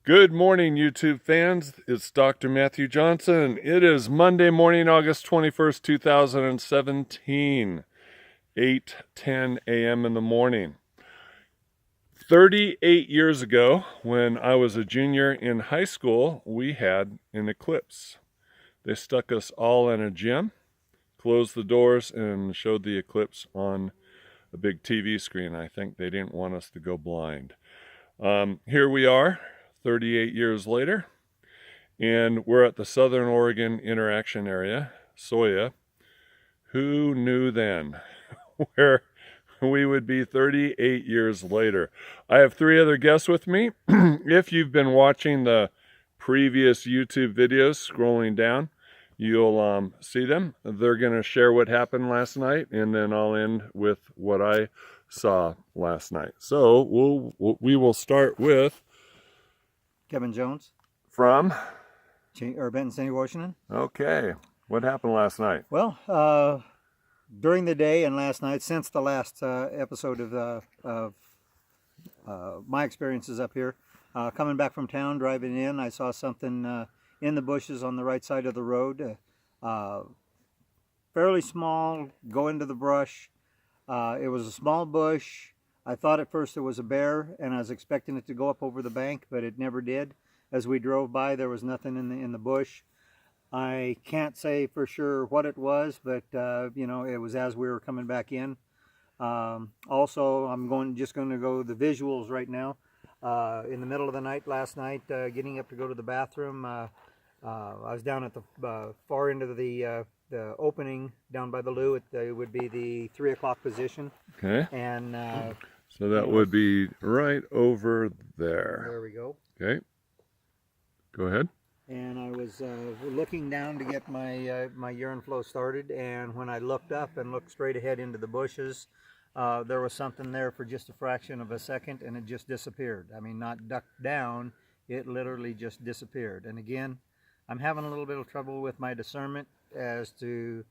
Good morning, YouTube fans. It's Dr. Matthew Johnson. It is Monday morning, August 21st, 2017, 8:10 a.m. in the morning. 38 years ago, when I was a junior in high school, we had an eclipse. They stuck us all in a gym, closed the doors, and showed the eclipse on a big TV screen. I think they didn't want us to go blind. Here we are, 38 years later, and we're at the Southern Oregon Interaction Area, SOIA. Who knew then where we would be 38 years later? I have three other guests with me. If you've been watching the previous YouTube videos, scrolling down, you'll see them. They're going to share what happened last night, and then I'll end with what I saw last night. So we will start with Kevin Jones from Benton City, Washington. Okay, what happened last night? Well, during the day and last night, since the last episode of my experiences up here, coming back from town, driving in, I saw something in the bushes on the right side of the road, fairly small, go into the brush. It was a small bush. I thought at first it was a bear, and I was expecting it to go up over the bank, but it never did. As we drove by, there was nothing in the bush. I can't say for sure what it was, but it was as we were coming back in. Also, I'm just going to go the visuals right now. In the middle of the night last night, getting up to go to the bathroom, I was down at the far end of the opening down by the loo. It would be the 3 o'clock position. Okay. And so that would be right over there. There we go. Okay. Go ahead. And I was looking down to get my urine flow started, and when I looked up and looked straight ahead into the bushes, there was something there for just a fraction of a second, and it just disappeared. I mean, not ducked down, it literally just disappeared. And again, I'm having a little bit of trouble with my discernment as to,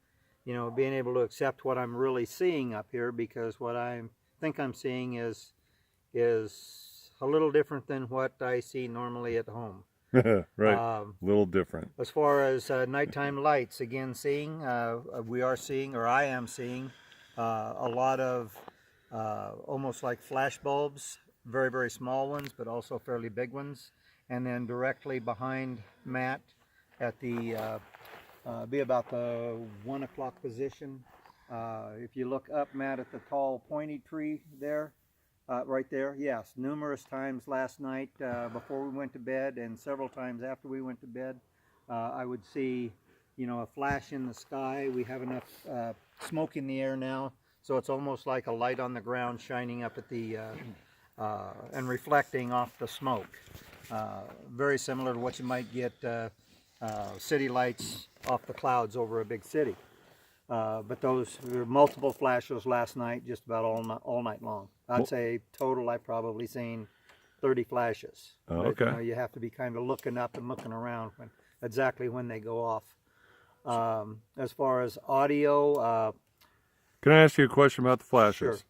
being able to accept what I'm really seeing up here, because what I think I'm seeing is a little different than what I see normally at home. Right, a little different. As far as nighttime lights, again, I am seeing a lot of almost like flash bulbs, very, very small ones, but also fairly big ones. And then directly behind Matt at the, be about the 1 o'clock position. If you look up, Matt, at the tall pointy tree there, right there, yes, numerous times last night before we went to bed, and several times after we went to bed, I would see, a flash in the sky. We have enough smoke in the air now, so it's almost like a light on the ground shining up at the and reflecting off the smoke. Very similar to what you might get city lights off the clouds over a big city. But there were multiple flashes last night, just about all night long. I'd say total, I've probably seen 30 flashes. Oh, okay. But, you have to be kind of looking up and looking around exactly when they go off. As far as audio, can I ask you a question about the flashes?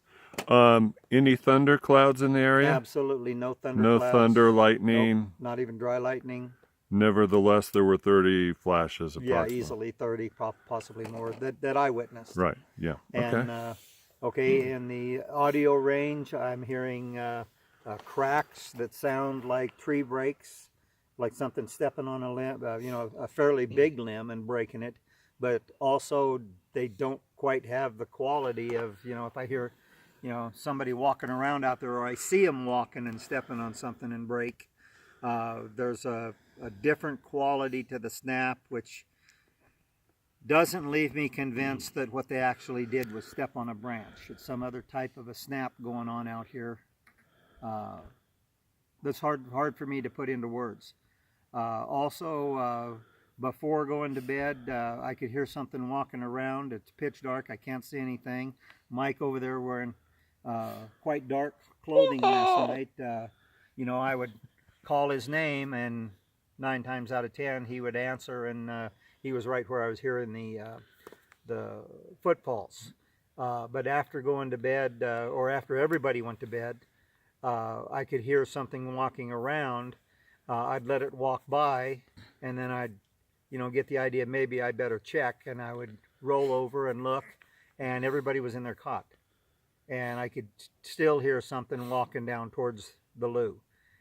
Sure. Any thunder clouds in the area? Absolutely no thunder clouds. No thunder, lightning? Nope, not even dry lightning. Nevertheless, there were 30 flashes approximately. Yeah, easily 30, possibly more, that I witnessed. Right, yeah. And, in the audio range, I'm hearing cracks that sound like tree breaks, like something stepping on a limb, a fairly big limb and breaking it. But also, they don't quite have the quality of, if I hear, somebody walking around out there, or I see them walking and stepping on something and break, there's a different quality to the snap, which doesn't leave me convinced that what they actually did was step on a branch. It's some other type of a snap going on out here. That's hard for me to put into words. Also, before going to bed, I could hear something walking around. It's pitch dark. I can't see anything. Mike over there wearing quite dark clothing last night. I would call his name, and 9 times out of 10 he would answer, and he was right where I was hearing the footfalls. But after going to bed, or after everybody went to bed, I could hear something walking around, I'd let it walk by, and then I'd, get the idea maybe I better check, and I would roll over and look, and everybody was in their cot, and I could still hear something walking down towards the loo,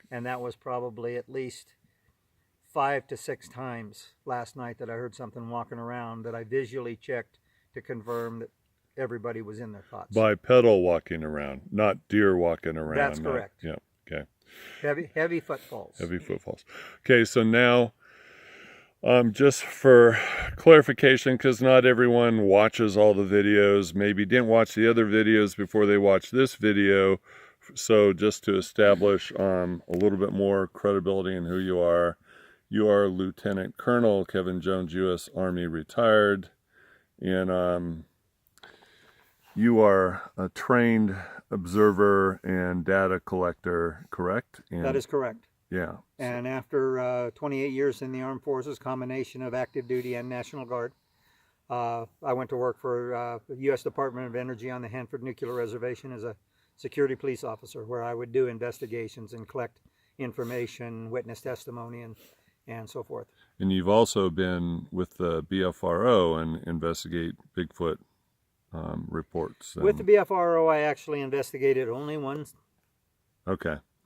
and that was probably at least 5 to 6 times last night that I heard something walking around that I visually checked to confirm that everybody was in their cots. Bipedal walking around, not deer walking around. That's correct. Yeah, okay. Heavy footfalls. Heavy footfalls. Okay, so now, just for clarification, because not everyone watches all the videos, maybe didn't watch the other videos before they watched this video, so just to establish a little bit more credibility in who you are Lieutenant Colonel Kevin Jones, U.S. Army retired, and you are a trained observer and data collector, correct? And, that is correct. Yeah. And after 28 years in the Armed Forces, combination of active duty and National Guard, I went to work for the U.S. Department of Energy on the Hanford Nuclear Reservation as a security police officer, where I would do investigations and collect information, witness testimony, and so forth. And you've also been with the BFRO and investigate Bigfoot reports. With the BFRO, I actually investigated only one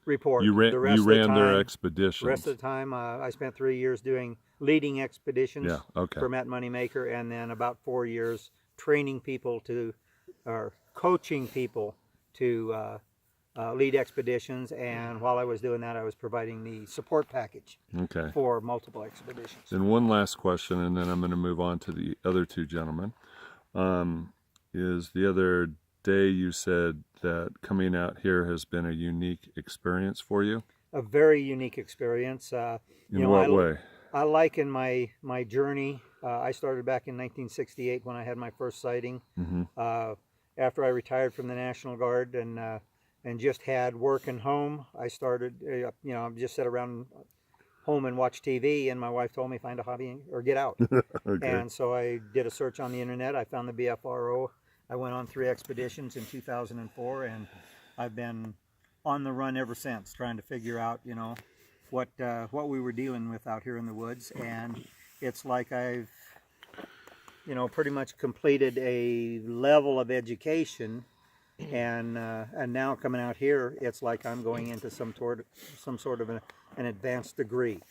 report. You ran their expeditions. The rest of the time, I spent 3 years doing leading expeditions for Matt Moneymaker, and then about 4 years training people or coaching people to lead expeditions. And while I was doing that, I was providing the support package for multiple expeditions. And one last question, and then I'm going to move on to the other two gentlemen. Is the other day you said that coming out here has been a unique experience for you? A very unique experience. In what way? I liken my journey. I started back in 1968 when I had my first sighting. After I retired from the National Guard and just had work and home, I started, just sat around home and watch TV, and my wife told me find a hobby or get out. And so I did a search on the internet. I found the BFRO. I went on 3 expeditions in 2004, and I've been on the run ever since, trying to figure out, what we were dealing with out here in the woods. And it's like I've, pretty much completed a level of education, and now coming out here, it's like I'm going into some sort of an advanced degree.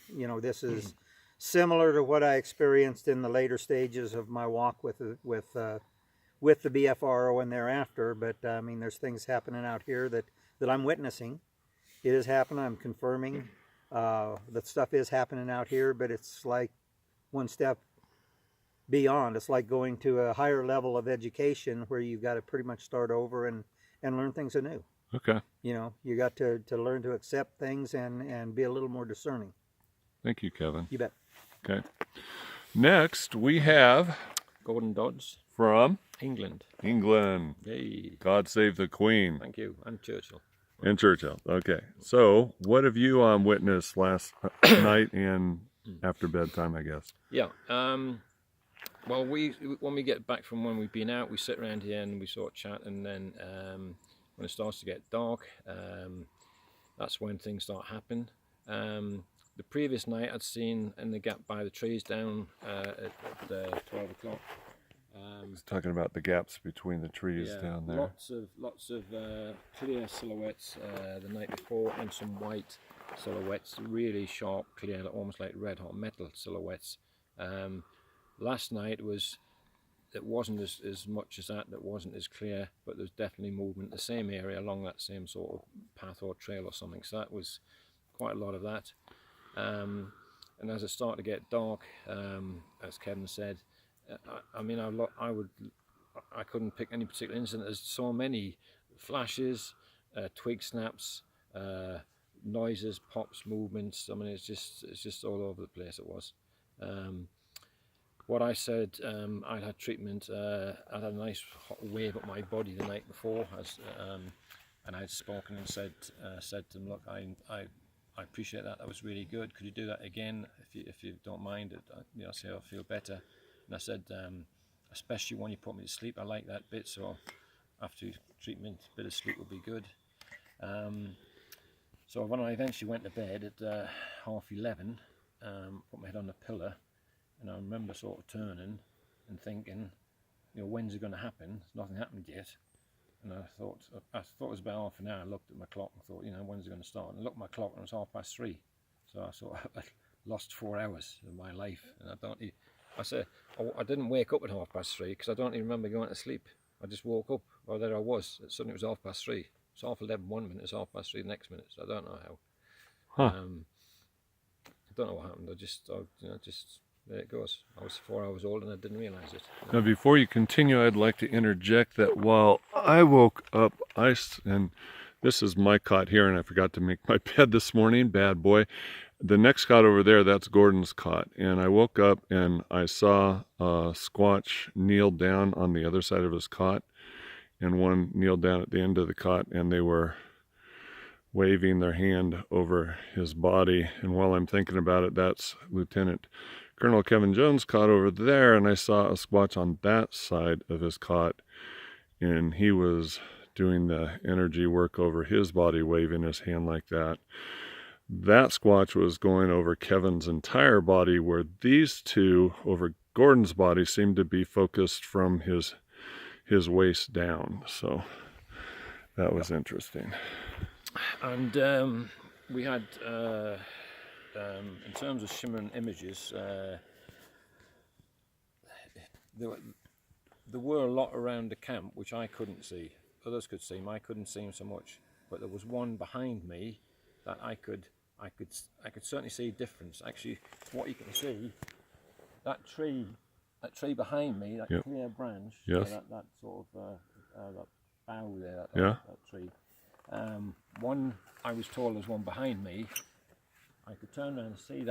This is similar to what I experienced in the later stages of my walk with the BFRO and thereafter, but I mean, there's things happening out here that I'm witnessing. It is happening. I'm confirming that stuff is happening out here, but it's like one step beyond. It's like going to a higher level of education where you've got to pretty much start over and learn things anew. Okay. You got to learn to accept things and be a little more discerning. Thank you, Kevin. You bet. Okay. Next, we have Gordon Dodds from England. Hey. God save the Queen. Thank you. Ann Churchill. Ann Churchill. Okay. So, what have you witnessed last night and after bedtime, I guess? Yeah. Well, when we get back from when we've been out, we sit around here and we sort of chat, and then when it starts to get dark, that's when things start happening. The previous night, I'd seen in the gap by the trees down at 12 o'clock. He's talking about the gaps between the trees down there. Lots of clear silhouettes the night before, and some white silhouettes, really sharp, clear, almost like red hot metal silhouettes. Last night it wasn't as much as that wasn't as clear, but there's definitely movement in the same area along that same sort of path or trail or something. So that was quite a lot of that. And as it started to get dark, as Kevin said, I couldn't pick any particular incident. There's so many flashes, twig snaps, noises, pops, movements. I mean, it's just all over the place. It was. What I said, I'd had treatment. I had a nice hot wave up my body the night before, and I'd spoken and said to them, look, I appreciate that. That was really good. Could you do that again if you don't mind? So I'll feel better. And I said, especially when you put me to sleep, I like that bit. So after treatment, a bit of sleep will be good. So when I eventually went to bed at 11:30, put my head on the pillow, and I remember sort of turning and thinking, when's it going to happen? Nothing happened yet. And I thought it was about half an hour. I looked at my clock and thought, when's it going to start? And I looked at my clock and it was 3:30. So I thought I lost 4 hours of my life. And I didn't wake up at 3:30 because I don't even remember going to sleep. I just woke up, or there I was. Suddenly it was 3:30. It's 11:30 one minute, it's 3:30 the next minute. So I don't know how. Huh. I don't know what happened. just there it goes. I was 4 hours old and I didn't realise it. Now, before you continue, I'd like to interject that while I woke up, and this is my cot here, and I forgot to make my bed this morning, bad boy. The next cot over there, that's Gordon's cot. And I woke up and I saw Squatch kneel down on the other side of his cot, and one kneeled down at the end of the cot, and they were waving their hand over his body. And while I'm thinking about it, that's Lieutenant Colonel Kevin Jones' cot over there, and I saw a Squatch on that side of his cot, and he was doing the energy work over his body, waving his hand like that. That Squatch was going over Kevin's entire body, where these two over Gordon's body seemed to be focused from his waist down. So that was interesting. And we had, in terms of shimmering images, there were a lot around the camp which I couldn't see. Others could see them. I couldn't see them so much. But there was one behind me that I could certainly see a difference. Actually, what you can see, that tree behind me, that clear branch, yes, that sort of that bough there, that tree. One, I was told, there's one behind me. I could turn around and see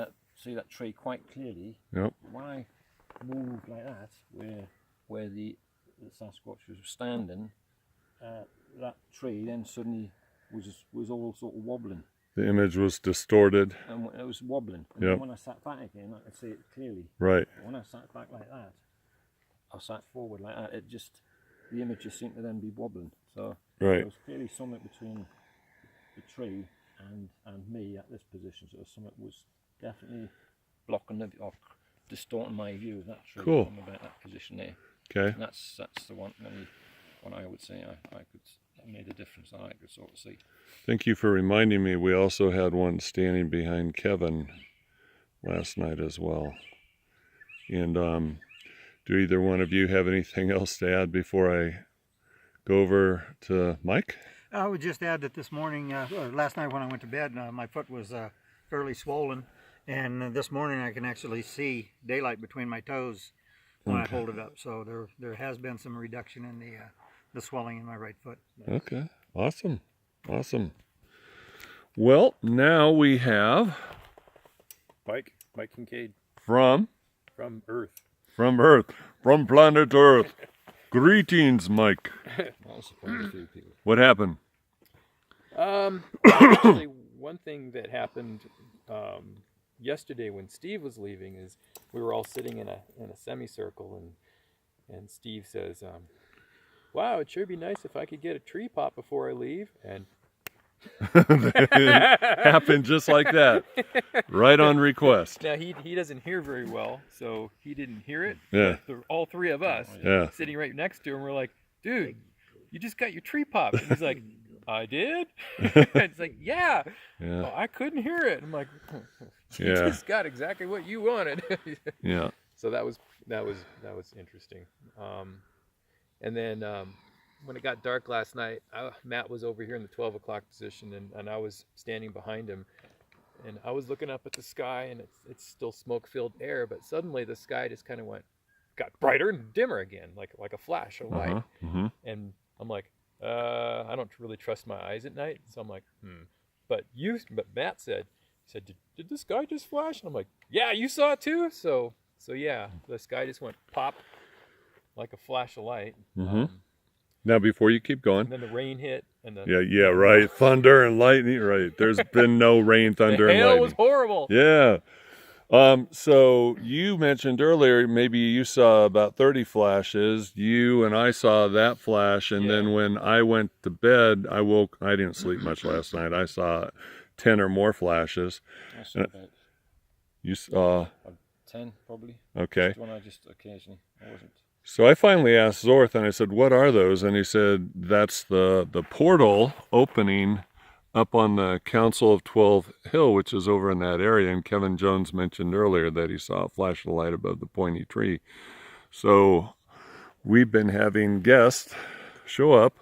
that tree quite clearly. Yep. When I moved like that, where the Sasquatch was standing, that tree then suddenly was all sort of wobbling. The image was distorted. And it was wobbling. And yep. then when I sat back again, I could see it clearly. Right. But when I sat back like that, I sat forward like that, the image just seemed to then be wobbling. So right. There was clearly something between the tree and me at this position. So something was definitely blocking or distorting my view of that tree. Cool. From about that position there. Okay. And that's the one I would say that made a difference that I could sort of see. Thank you for reminding me. We also had one standing behind Kevin last night as well. And do either one of you have anything else to add before I go over to Mike? I would just add that this morning, or last night when I went to bed, my foot was fairly swollen, and this morning I can actually see daylight between my toes when I hold it up. So there has been some reduction in the swelling in my right foot. Okay, awesome. Well, now we have Mike Kincaid from Earth. From planet Earth. Greetings, Mike. What happened? Actually, one thing that happened yesterday when Steve was leaving is we were all sitting in a semicircle, and Steve says, "Wow, it'd sure be nice if I could get a tree pop before I leave." And it happened just like that, right on request. now he doesn't hear very well, so he didn't hear it. Yeah. But all three of us sitting right next to him, we're like, "Dude, you just got your tree pop." And he's like, "I did?" And it's like, yeah. Well, I couldn't hear it. I'm like, "You just got exactly what you wanted." Yeah. So that was interesting. And then when it got dark last night, Matt was over here in the 12 o'clock position, and I was standing behind him, and I was looking up at the sky, and it's still smoke-filled air, but suddenly the sky just kind of got brighter and dimmer again, like a flash of light. Mm-hmm. And I'm like, I don't really trust my eyes at night, so I'm like, But Matt said, did the sky just flash? And I'm like, yeah, you saw it too. So yeah, the sky just went pop like a flash of light. Mm-hmm. Now, before you keep going. And then the rain hit. And then yeah, right. Thunder and lightning, right. There's been no rain, thunder, and hail lightning. was horrible. Yeah. So you mentioned earlier, maybe you saw about 30 flashes. You and I saw that flash, and then when I went to bed, I didn't sleep much last night. I saw 10 or more flashes. I saw about You saw 10 probably. Okay. Just one I just occasionally. I wasn't. So I finally asked Zorth, and I said, "What are those?" And he said, "That's the portal opening up on the Council of 12 Hill, which is over in that area." And Kevin Jones mentioned earlier that he saw a flash of light above the pointy tree. So we've been having guests show up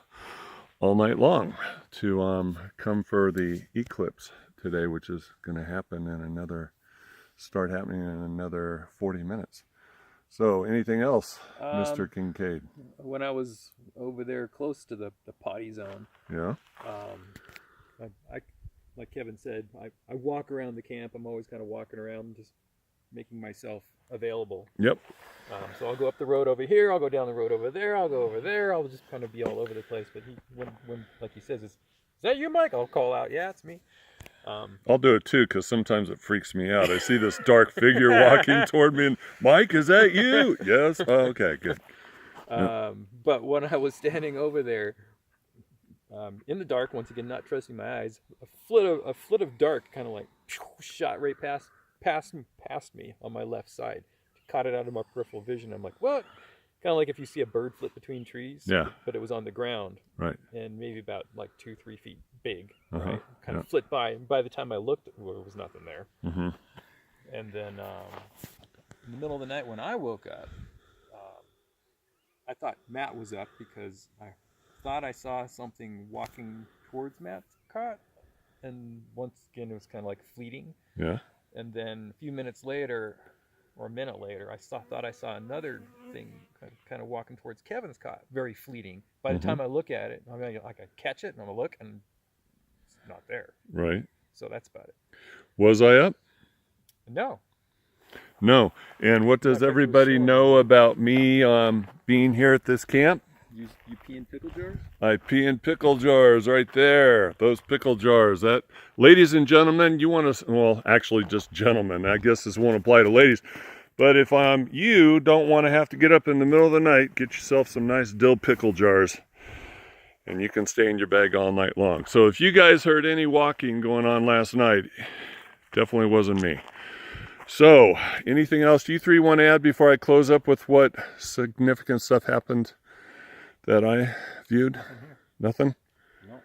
all night long to come for the eclipse today, which is going to happen start happening in another 40 minutes. So anything else, Mr. Kincaid? When I was over there close to the potty zone, Yeah. I like Kevin said, I walk around the camp. I'm always kind of walking around, just making myself available. Yep. So I'll go up the road over here. I'll go down the road over there. I'll go over there. I'll just kind of be all over the place. But when like he says, is that you, Mike? I'll call out. Yeah, it's me. I'll do it too, because sometimes it freaks me out. I see this dark figure walking toward me, and Mike, is that you? Yes. Oh, okay, good. But when I was standing over there in the dark, once again, not trusting my eyes, a flit of dark kind of like shot right past me on my left side, caught it out of my peripheral vision. I'm like, what? Kind of like if you see a bird flit between trees. Yeah. But it was on the ground. Right. And maybe about like 2-3 feet big. Uh-huh. Right. Kind of flit by. And by the time I looked, there was nothing there. Mm-hmm. And then in the middle of the night when I woke up, I thought Matt was up because I thought I saw something walking towards Matt's cot. And once again, it was kind of like fleeting. Yeah. And then a few minutes later, or a minute later, I thought I saw another thing kind of walking towards Kevin's cot, very fleeting. By the time I look at it, I catch it and I'm gonna look and it's not there. Right. So that's about it. Was I up? No. No. And what does everybody know about me being here at this camp? You pee in pickle jars? I pee in pickle jars right there. Those pickle jars. That, ladies and gentlemen, you want to, well, actually just gentlemen. I guess this won't apply to ladies. But if you don't want to have to get up in the middle of the night, get yourself some nice dill pickle jars. And you can stay in your bag all night long. So if you guys heard any walking going on last night, definitely wasn't me. So, anything else you three want to add before I close up with what significant stuff happened that I viewed? Nothing? No.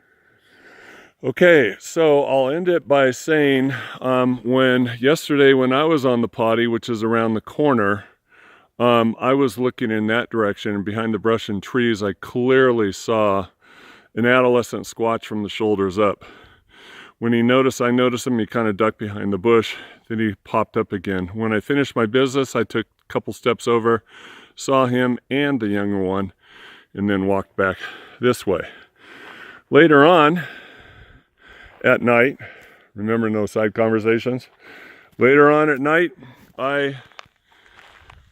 Okay, so I'll end it by saying yesterday when I was on the potty, which is around the corner, I was looking in that direction, and behind the brush and trees I clearly saw an adolescent squatch from the shoulders up. When I noticed him, he kind of ducked behind the bush, then he popped up again. When I finished my business, I took a couple steps over, saw him and the younger one, and then walked back this way. Later on at night, remember no side conversations? Later on at night, I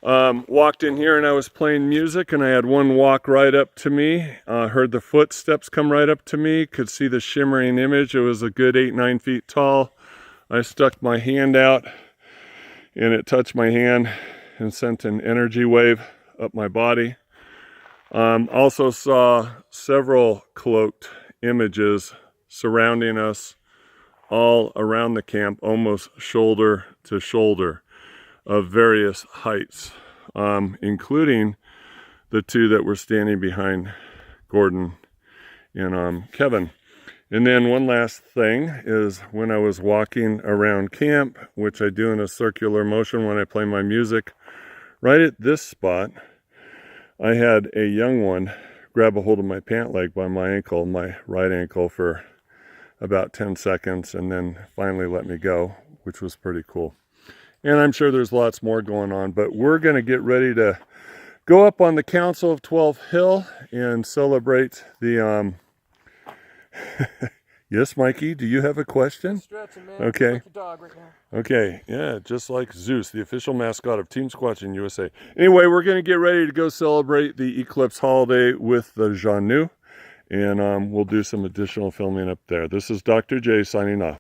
walked in here and I was playing music, and I had one walk right up to me, heard the footsteps come right up to me, could see the shimmering image. It was a good 8-9 feet tall. I stuck my hand out and it touched my hand and sent an energy wave up my body. Also saw several cloaked images surrounding us all around the camp, almost shoulder to shoulder, of various heights, including the two that were standing behind Gordon and Kevin. And then one last thing is when I was walking around camp, which I do in a circular motion when I play my music, right at this spot, I had a young one grab a hold of my pant leg by my ankle, my right ankle, for about 10 seconds, and then finally let me go, which was pretty cool. And I'm sure there's lots more going on, but we're going to get ready to go up on the Council of 12 Hill and celebrate the, Yes, Mikey, do you have a question? Stretching, man. Okay. Like your dog right now. Okay, yeah, just like Zeus, the official mascot of Team Squatching USA. Anyway, we're going to get ready to go celebrate the eclipse holiday with the Janu, and we'll do some additional filming up there. This is Dr. J signing off.